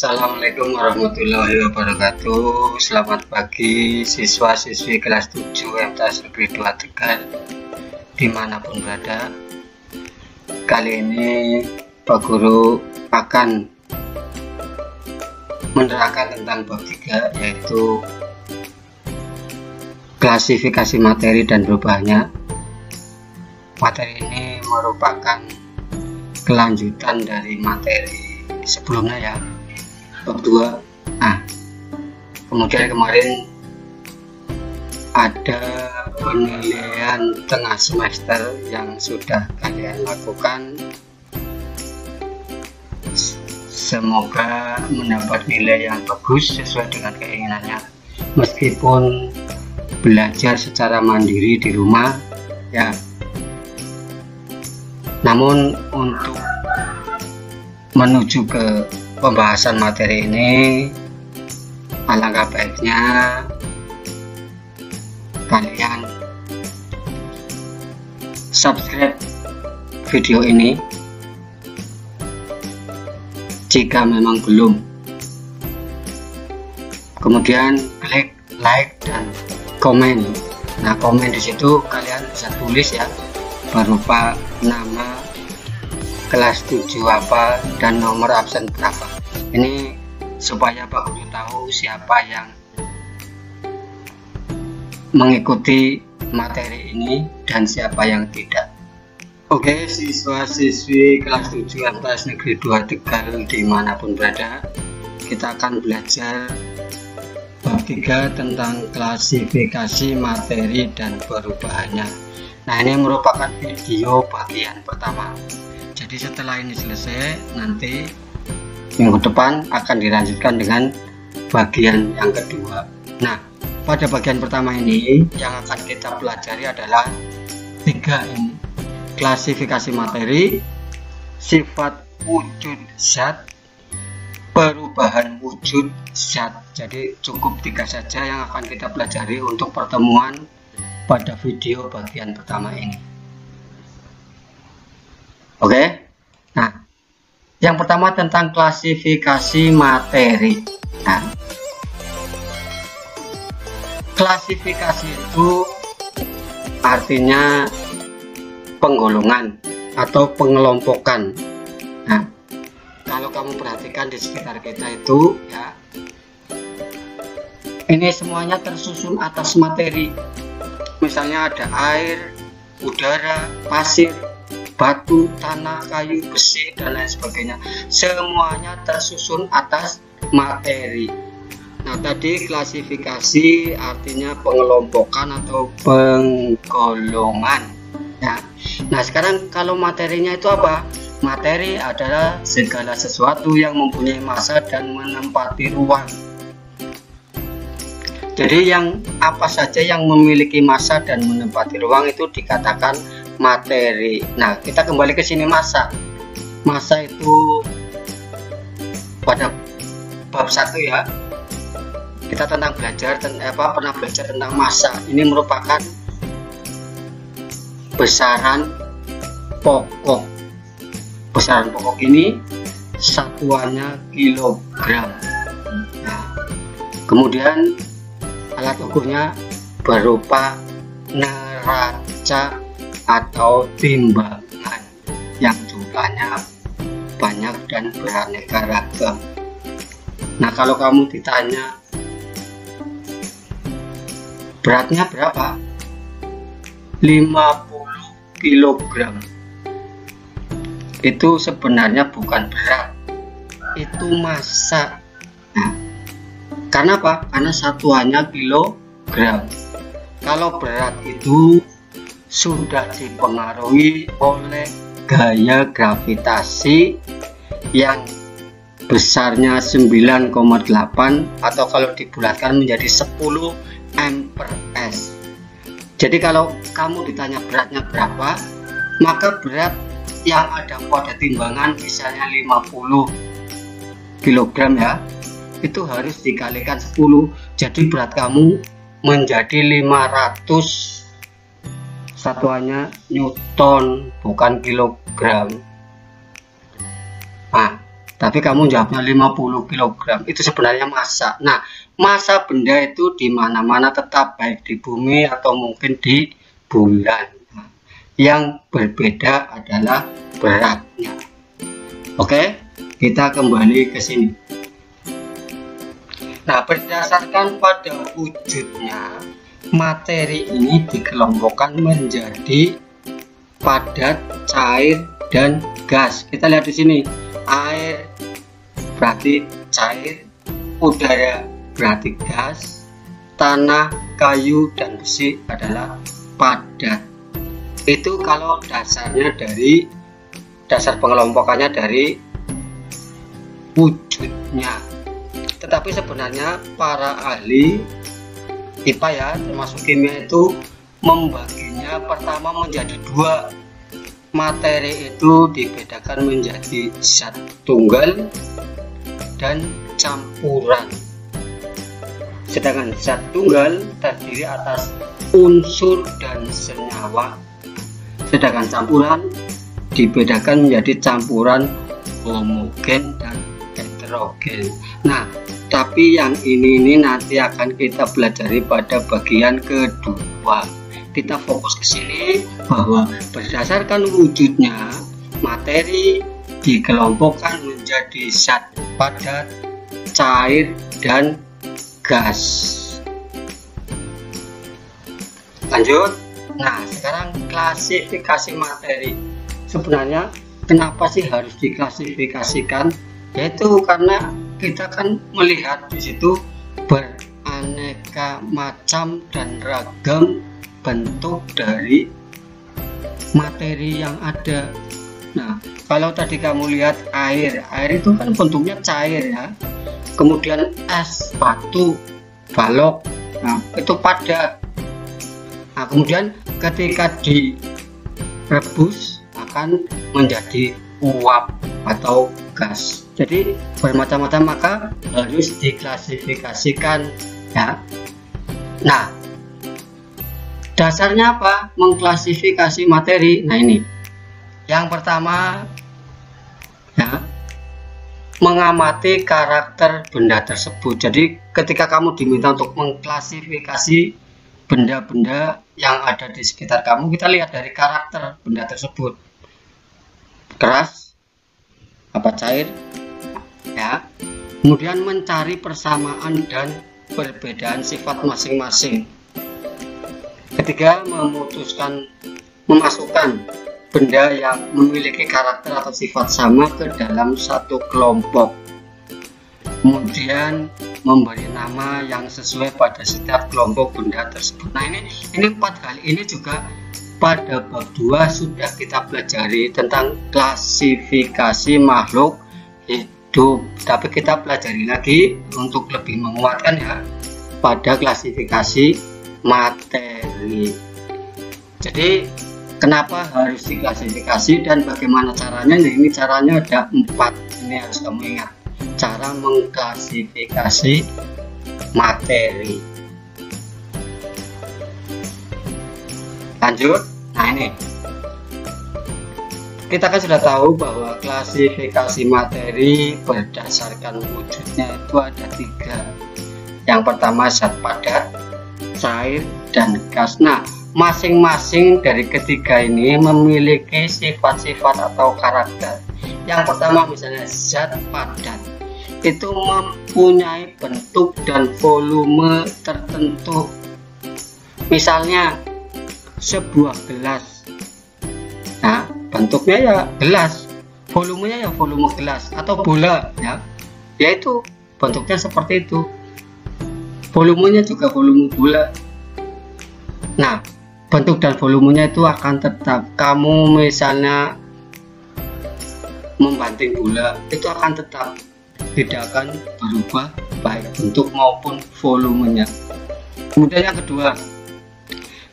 Assalamualaikum warahmatullahi wabarakatuh. Selamat pagi siswa-siswi kelas 7 MTs Negeri 2 Tegal dimanapun berada. Kali ini Pak Guru akan menerangkan tentang bab 3, yaitu klasifikasi materi dan perubahannya. Materi ini merupakan kelanjutan dari materi sebelumnya ya, bab 2. Nah, kemudian kemarin ada penilaian tengah semester yang sudah kalian lakukan. Semoga mendapat nilai yang bagus sesuai dengan keinginannya, meskipun belajar secara mandiri di rumah ya. Namun untuk menuju ke pembahasan materi ini, alangkah baiknya kalian subscribe video ini jika memang belum, kemudian klik like dan komen. Nah, komen di situ kalian bisa tulis ya, berupa nama, kelas 7 apa, dan nomor absen berapa. Ini supaya Pak Guru tahu siapa yang mengikuti materi ini dan siapa yang tidak. Oke, siswa-siswi kelas 7 MTs Negeri 2 Tegal dimanapun berada, kita akan belajar bab 3 tentang klasifikasi materi dan perubahannya. Nah, ini merupakan video bagian pertama. Jadi setelah ini selesai, nanti minggu depan akan dilanjutkan dengan bagian yang kedua. Nah, pada bagian pertama ini yang akan kita pelajari adalah 3 ini: klasifikasi materi, sifat wujud zat, perubahan wujud zat. Jadi cukup 3 saja yang akan kita pelajari untuk pertemuan pada video bagian pertama ini. Oke, nah yang pertama tentang klasifikasi materi. Nah, klasifikasi itu artinya penggolongan atau pengelompokan. Nah, kalau kamu perhatikan di sekitar kita itu ya, ini semuanya tersusun atas materi. Misalnya ada air, udara, pasir, batu, tanah, kayu, besi, dan lain sebagainya. Semuanya tersusun atas materi. Nah, tadi klasifikasi artinya pengelompokan atau penggolongan ya. Nah, sekarang kalau materinya itu apa? Materi adalah segala sesuatu yang mempunyai massa dan menempati ruang. Jadi yang apa saja yang memiliki massa dan menempati ruang itu dikatakan materi. Nah, kita kembali ke sini, massa. Massa itu pada bab 1 ya. Kita pernah belajar tentang massa. Ini merupakan besaran pokok. Besaran pokok ini satuannya kilogram. Nah, kemudian alat ukurnya berupa neraca atau timbangan yang jumlahnya banyak dan beraneka ragam. Nah, kalau kamu ditanya beratnya berapa? 50 kg. Itu sebenarnya bukan berat, itu massa. Nah, karena apa? Karena satuannya kilogram. Kalau berat itu sudah dipengaruhi oleh gaya gravitasi yang besarnya 9,8 atau kalau dibulatkan menjadi 10 amperes. Jadi kalau kamu ditanya beratnya berapa, maka berat yang ada pada timbangan misalnya 50 kg ya, itu harus dikalikan 10. Jadi berat kamu menjadi 500, satuannya Newton bukan kilogram. Nah, tapi kamu jawabnya 50 kg. Itu sebenarnya massa. Nah, massa benda itu di mana-mana tetap, baik di bumi atau mungkin di bulan. Yang berbeda adalah beratnya. Oke, kita kembali ke sini. Nah, berdasarkan pada wujudnya, materi ini dikelompokkan menjadi padat, cair, dan gas. Kita lihat di sini. Air berarti cair, udara berarti gas, tanah, kayu, dan besi adalah padat. Itu kalau dasarnya dari dasar pengelompokannya dari wujudnya. Tetapi sebenarnya para ahli IPA ya, termasuk kimia, itu membaginya pertama menjadi dua. Materi itu dibedakan menjadi zat tunggal dan campuran. Sedangkan zat tunggal terdiri atas unsur dan senyawa, sedangkan campuran dibedakan menjadi campuran homogen dan heterogen. Nah, tapi yang ini nanti akan kita pelajari pada bagian kedua. Kita fokus ke sini bahwa berdasarkan wujudnya, materi dikelompokkan menjadi zat padat, cair, dan gas. Lanjut. Nah, sekarang klasifikasi materi. Sebenarnya kenapa sih harus diklasifikasikan? Yaitu karena kita kan melihat di situ beraneka macam dan ragam bentuk dari materi yang ada. Nah, kalau tadi kamu lihat air itu kan bentuknya cair ya. Kemudian es, batu, balok, nah itu padat. Nah, kemudian ketika direbus akan menjadi uap atau gas. Jadi bermacam-macam, maka harus diklasifikasikan ya. Nah, dasarnya apa mengklasifikasi materi? Nah, ini yang pertama ya, mengamati karakter benda tersebut. Jadi ketika kamu diminta untuk mengklasifikasi benda-benda yang ada di sekitar kamu, kita lihat dari karakter benda tersebut, keras apa cair ya. Kemudian mencari persamaan dan perbedaan sifat masing-masing. Ketiga, memasukkan benda yang memiliki karakter atau sifat sama ke dalam satu kelompok. Kemudian memberi nama yang sesuai pada setiap kelompok benda tersebut. Nah, ini 4 hal ini juga pada bab 2 sudah kita pelajari tentang klasifikasi makhluk hidup. Tapi kita pelajari lagi untuk lebih menguatkan ya pada klasifikasi materi. Jadi kenapa harus diklasifikasi dan bagaimana caranya? Nah, ini caranya ada 4. Ini harus kamu ingat, cara mengklasifikasi materi. Lanjut. Nah, ini kita kan sudah tahu bahwa klasifikasi materi berdasarkan wujudnya itu ada 3. Yang pertama zat padat, cair, dan gas. Nah, masing-masing dari ketiga ini memiliki sifat-sifat atau karakter. Yang pertama misalnya zat padat itu mempunyai bentuk dan volume tertentu. Misalnya sebuah gelas, nah bentuknya ya gelas, volumenya ya volume gelas, atau bola ya, yaitu bentuknya seperti itu, volumenya juga volume bola. Nah, bentuk dan volumenya itu akan tetap. Kamu misalnya membanting bola, itu akan tetap, tidak akan berubah baik bentuk maupun volumenya. Kemudian yang kedua,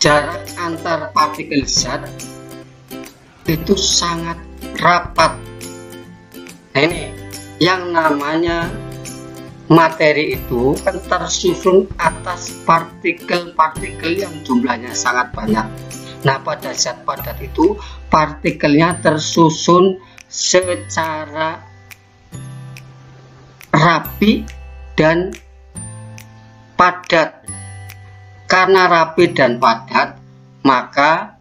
jarak antar partikel zat itu sangat rapat. Nah, ini yang namanya materi itu kan tersusun atas partikel-partikel yang jumlahnya sangat banyak. Nah, pada zat padat itu partikelnya tersusun secara rapi dan padat. Karena rapi dan padat, maka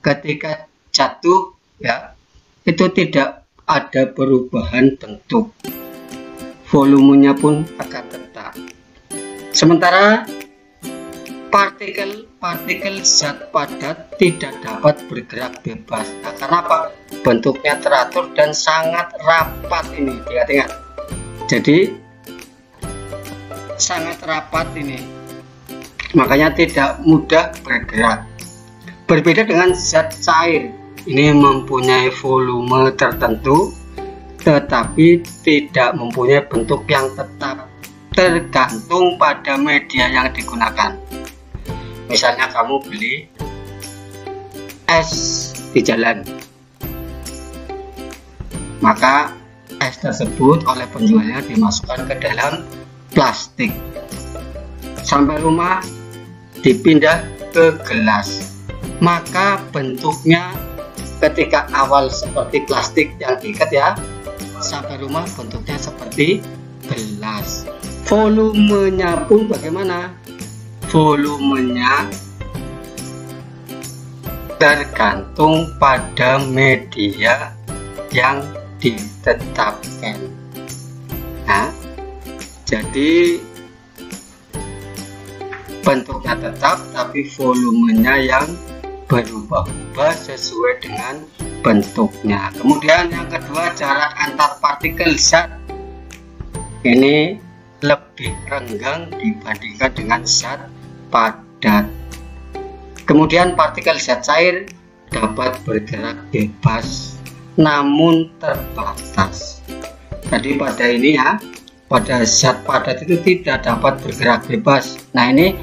ketika jatuh ya, itu tidak ada perubahan bentuk, volumenya pun akan tetap. Sementara partikel zat padat tidak dapat bergerak bebas. Nah, karena apa? Bentuknya teratur dan sangat rapat ini, ingat-ingat. Jadi sangat rapat ini, makanya tidak mudah bergerak. Berbeda dengan zat cair, ini mempunyai volume tertentu tetapi tidak mempunyai bentuk yang tetap, tergantung pada media yang digunakan. Misalnya kamu beli es di jalan, maka es tersebut oleh penjualnya dimasukkan ke dalam plastik, sampai rumah dipindah ke gelas, maka bentuknya ketika awal seperti plastik yang diikat ya, sampai rumah bentuknya seperti gelas. Volumenya pun bagaimana? Volumenya tergantung pada media yang ditetapkan. Nah, jadi bentuknya tetap tapi volumenya yang berubah-ubah sesuai dengan bentuknya. Kemudian yang kedua, jarak antar partikel zat ini lebih renggang dibandingkan dengan zat padat. Kemudian partikel zat cair dapat bergerak bebas namun terbatas. Tadi pada ini ya, pada zat padat itu tidak dapat bergerak bebas. Nah, ini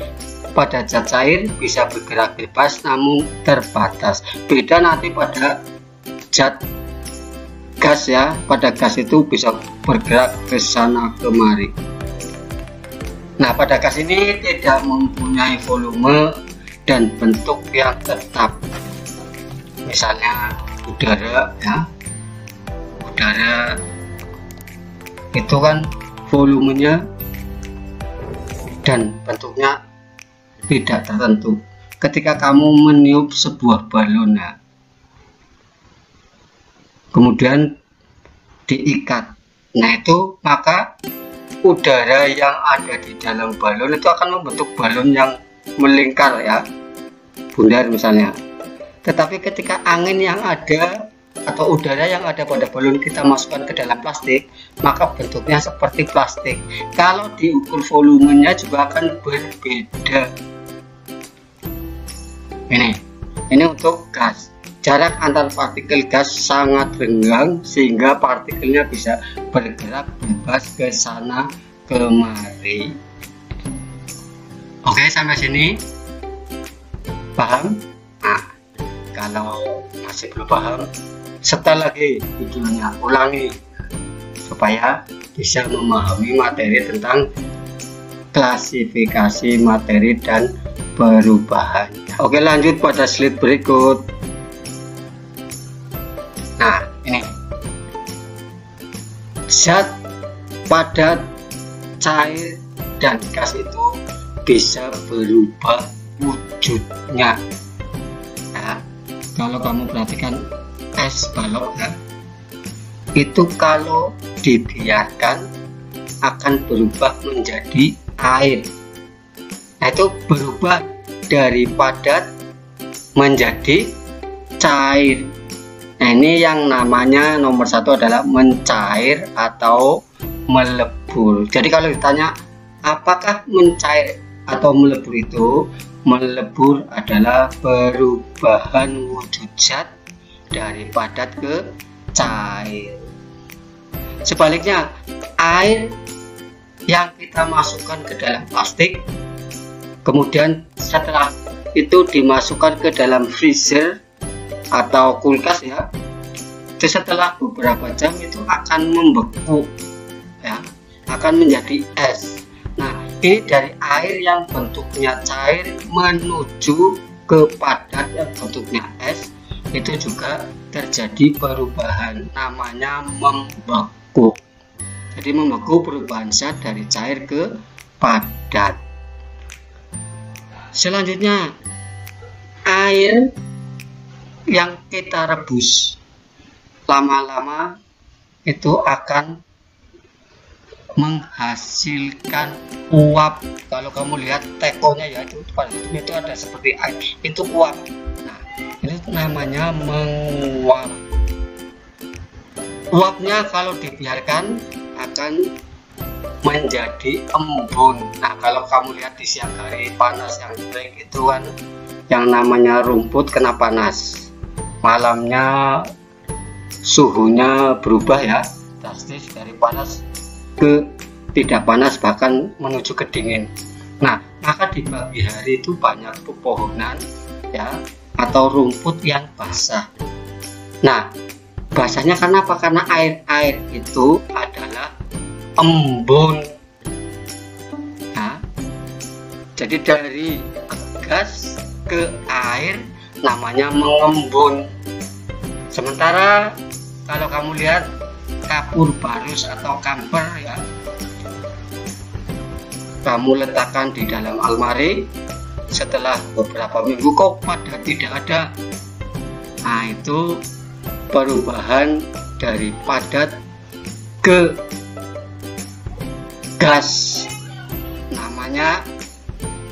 pada zat cair bisa bergerak bebas namun terbatas. Beda nanti pada zat gas ya, pada gas itu bisa bergerak ke sana kemari. Nah, pada gas ini tidak mempunyai volume dan bentuk yang tetap. Misalnya udara ya, udara itu kan volumenya dan bentuknya tidak tertentu. Ketika kamu meniup sebuah balon ya, kemudian diikat, nah itu maka udara yang ada di dalam balon itu akan membentuk balon yang melingkar ya, bundar misalnya. Tetapi ketika angin yang ada atau udara yang ada pada balon kita masukkan ke dalam plastik, maka bentuknya seperti plastik. Kalau diukur volumenya juga akan berbeda. Ini untuk gas. Jarak antar partikel gas sangat renggang sehingga partikelnya bisa bergerak bebas ke sana kemari. Oke, sampai sini paham? Nah, kalau masih belum paham, setel lagi videonya, ulangi supaya bisa memahami materi tentang klasifikasi materi dan perubahan. Oke, lanjut pada slide berikut. Nah, ini zat padat, cair, dan gas itu bisa berubah wujudnya. Nah, kalau kamu perhatikan es balok ya, itu kalau dibiarkan akan berubah menjadi air. Nah, itu berubah dari padat menjadi cair. Nah, ini yang namanya nomor satu adalah mencair atau melebur. Jadi kalau ditanya apakah mencair atau melebur itu, melebur adalah perubahan wujud zat dari padat ke cair. Sebaliknya, air yang kita masukkan ke dalam plastik, kemudian setelah itu dimasukkan ke dalam freezer atau kulkas ya, itu setelah beberapa jam itu akan membeku ya, akan menjadi es. Nah, ini dari air yang bentuknya cair menuju ke padat yang bentuknya es, itu juga terjadi perubahan, namanya membeku. Jadi membeku perubahan zat dari cair ke padat. Selanjutnya, air yang kita rebus lama-lama itu akan menghasilkan uap. Kalau kamu lihat tekonya ya, itu ada seperti air, itu uap. Nah, ini namanya menguap. Uapnya kalau dibiarkan akan menjadi embun. Nah, kalau kamu lihat di siang hari panas yang terik itu kan yang namanya rumput kena panas, malamnya suhunya berubah ya drastis dari panas ke tidak panas, bahkan menuju ke dingin. Nah, maka di pagi hari itu banyak pepohonan ya atau rumput yang basah. Nah, basahnya karena apa? Karena air itu adalah embun. Nah, jadi dari gas ke air namanya mengembun. Sementara kalau kamu lihat kapur barus atau kamper ya, kamu letakkan di dalam almari, setelah beberapa minggu kok pada tidak ada. Nah, itu perubahan dari padat ke gas, namanya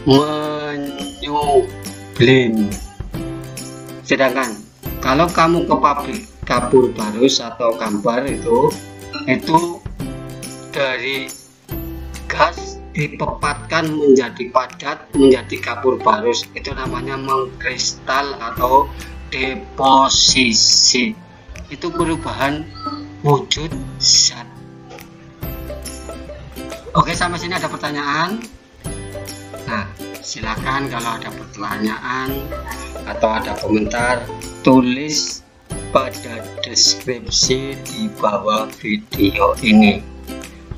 menyublim. Sedangkan kalau kamu ke pabrik kapur barus atau kamper itu dari gas dipepatkan menjadi padat menjadi kapur barus, itu namanya mengkristal atau deposisi. Itu perubahan wujud zat. Oke, sampai sini ada pertanyaan? Nah, silakan kalau ada pertanyaan atau ada komentar, tulis pada deskripsi di bawah video ini.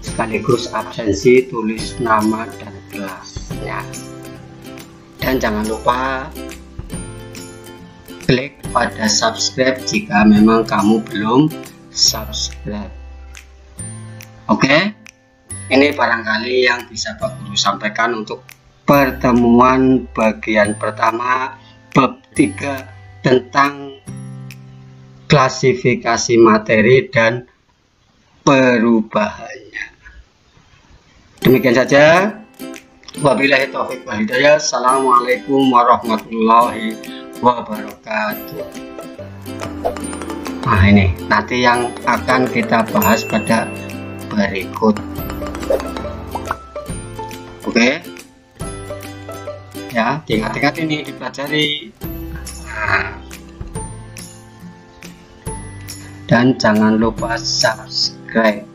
Sekaligus absensi tulis nama dan kelasnya. Dan jangan lupa klik pada subscribe jika memang kamu belum subscribe. Oke, ini barangkali yang bisa Pak Guru sampaikan untuk pertemuan bagian pertama bab 3 tentang klasifikasi materi dan perubahannya. Demikian saja. Wabillahi taufiq wal hidayah. Assalamualaikum warahmatullahi wabarakatuh. Nah, ini nanti yang akan kita bahas pada berikut. Oke ya, diingat-ingat ini dipelajari. Nah, dan jangan lupa subscribe.